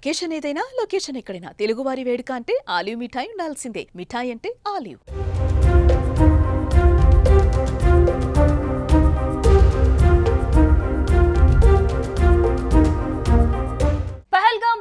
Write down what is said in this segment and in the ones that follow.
Occasion ఏదైనా location ఎక్కడైనా తెలుగువారి వేడుక అంటే ఆలివ్ మిఠాయి ఉండాల్సిందే. మిఠాయి అంటే ఆలివ్.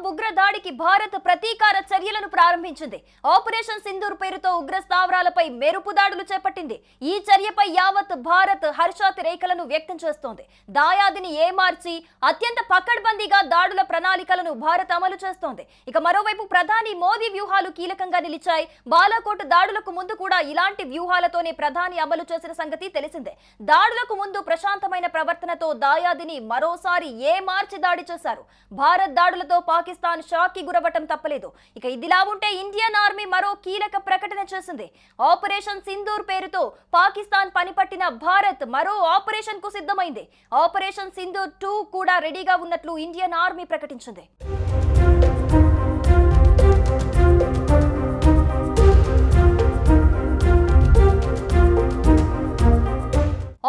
ఉగ్ర దాడికి భారత్ ప్రతీకార చర్యలను ప్రారంభించింది. ఆపరేషన్ సింధూర్ పేరుతో ఉగ్ర స్థావరాలపై మెరుపు దాడులు చేపట్టింది. ఈ చర్యపై యావత్ భారత్ హర్షాతిరేకలను వ్యక్తం చేస్తోంది. దాయాదిని ఏమార్చి అత్యంత పకడ్బందీగా దాడుల ప్రణాళికలను భారత్ అమలు చేస్తోంది. ఇక మరోవైపు ప్రధాని మోదీ వ్యూహాలు కీలకంగా నిలిచాయి. బాలాకోట్ దాడులకు ముందు కూడా ఇలాంటి వ్యూహాలతోనే ప్రధాని అమలు చేసిన సంగతి తెలిసిందే. దాడులకు ముందు ప్రశాంతమైన ప్రవర్తనతో దాయాదిని మరోసారి ఏమార్చి దాడి చేశారు. భారత్ దాడులతో పాకిస్తాన్ షాక్ కి గురవటం తప్పలేదు. ఇక ఇదిలా ఉంటే ఇండియన్ ఆర్మీ మరో కీలక ప్రకటన చేసింది. ఆపరేషన్ సింధూర్ పేరుతో పాకిస్తాన్ పనిపట్టిన భారత్ మరో ఆపరేషన్ కు సిద్ధమైంది. ఆపరేషన్ సింధూర్ 2 కూడా రెడీగా ఉన్నట్లు ఇండియన్ ఆర్మీ ప్రకటించింది.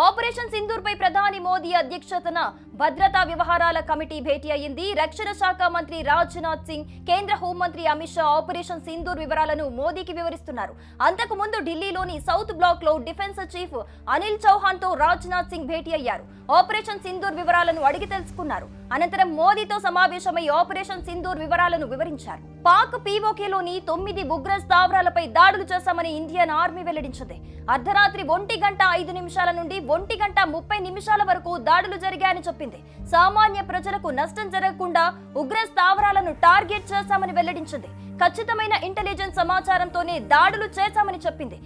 ఆపరేషన్ సింధూర్ పై ప్రధాని మోదీ అధ్యక్షతన భద్రతా వ్యవహారాల కమిటీ భేటీ అయింది. రక్షణ శాఖ మంత్రి రాజ్నాథ్ సింగ్, కేంద్ర హోంమంత్రి అమిత్ షా ఆపరేషన్ సింధూర్ వివరాలను మోదీకి వివరిస్తున్నారు. అంతకు ముందు ఢిల్లీలోని సౌత్ బ్లాక్ లో డిఫెన్స్ చీఫ్ అనిల్ చౌహాన్ తో రాజ్నాథ్ సింగ్ భేటీ అయ్యారు. ఆపరేషన్ సింధూర్ వివరాలను అడిగి తెలుసుకున్నారు. అనంతరం మోదీతో సమావేశమై ఆపరేషన్ సింధూర్ వివరాలను వివరించారు. పాక్ పీఓకేలోని 9 ఉగ్ర స్థావరాలపై దాడులు చేశామని ఇండియన్ ఆర్మీ వెల్లడించింది. అర్ధరాత్రి 1:05 నుండి 1:30 వరకు దాడులు జరిగాయని చెప్పింది. సామాన్య ప్రజలకు నష్టం జరగకుండా ఉగ్ర స్థావరాలను టార్గెట్ చేశామని వెల్లడించింది. ఖచ్చితమైన ఇంటెలిజెన్స్ సమాచారంతోనే దాడులు చేశామని చెప్పింది.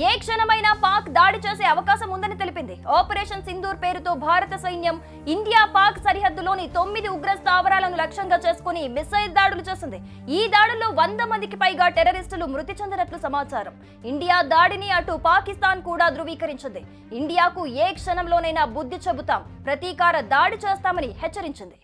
ఏ క్షణమైనా పాక్ దాడి చేసే అవకాశం ఉందని తెలిపింది. ఆపరేషన్ సింధూర్ పేరుతో భారత సైన్యం ఇండియా పాక్ సరిహద్దులోని 9 ఉగ్ర స్థావరాలను లక్ష్యంగా చేసుకుని మిసైల్ దాడులు చేసింది. ఈ దాడుల్లో 100 మందికి పైగా టెర్రరిస్టులు మృతి చెందినట్లు సమాచారం. ఇండియా దాడిని అటు పాకిస్తాన్ కూడా ధృవీకరించింది. ఇండియాకు ఏ క్షణంలోనైనా బుద్ధి చెబుతాం, ప్రతీకార దాడి చేస్తామని హెచ్చరించింది.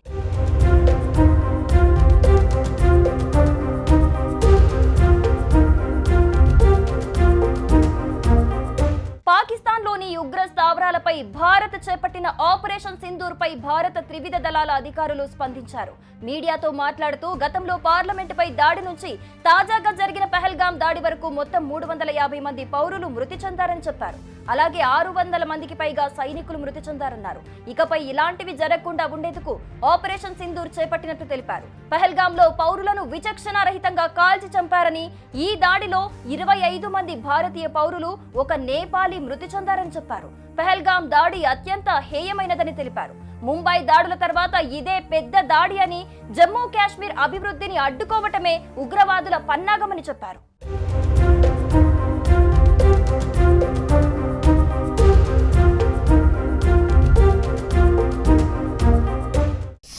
పాకిస్తాన్లోని ఉగ్ర స్థావరాలపై భారత్ చేపట్టిన ఆపరేషన్ సింధూర్ పై భారత త్రివిధ దళాల అధికారులు స్పందించారు. మీడియాతో మాట్లాడుతూ గతంలో పార్లమెంటుపై దాడి నుంచి తాజాగా జరిగిన పహల్గాం దాడి వరకు మొత్తం 350 మంది పౌరులు మృతి చెందారని చెప్పారు. అలాగే 600 మందికి పైగా సైనికులు మృతి చెందారన్నారు. ఇకపై ఇలాంటివి జరగకుండా ఉండేందుకు ఆపరేషన్ సింధూర్ చేపట్టినట్టు తెలిపారు. పహల్గాంలో పౌరులను విచక్షణారహితంగా కాల్చి చంపారని, ఈ దాడిలో 25 మంది భారతీయ పౌరులు, ఒక నేపాలీ మృతి చెందారని చెప్పారు. పహల్గాం దాడి అత్యంత హేయమైనదని తెలిపారు. ముంబై దాడుల తర్వాత ఇదే పెద్ద దాడి అని, జమ్మూ కాశ్మీర్ అభివృద్ధిని అడ్డుకోవటమే ఉగ్రవాదుల పన్నాగమని చెప్పారు.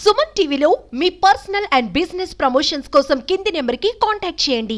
సుమన్ టీవీలో మీ పర్సనల్ అండ్ బిజినెస్ ప్రమోషన్స్ కోసం కింది నెంబర్కి కాంటాక్ట్ చేయండి.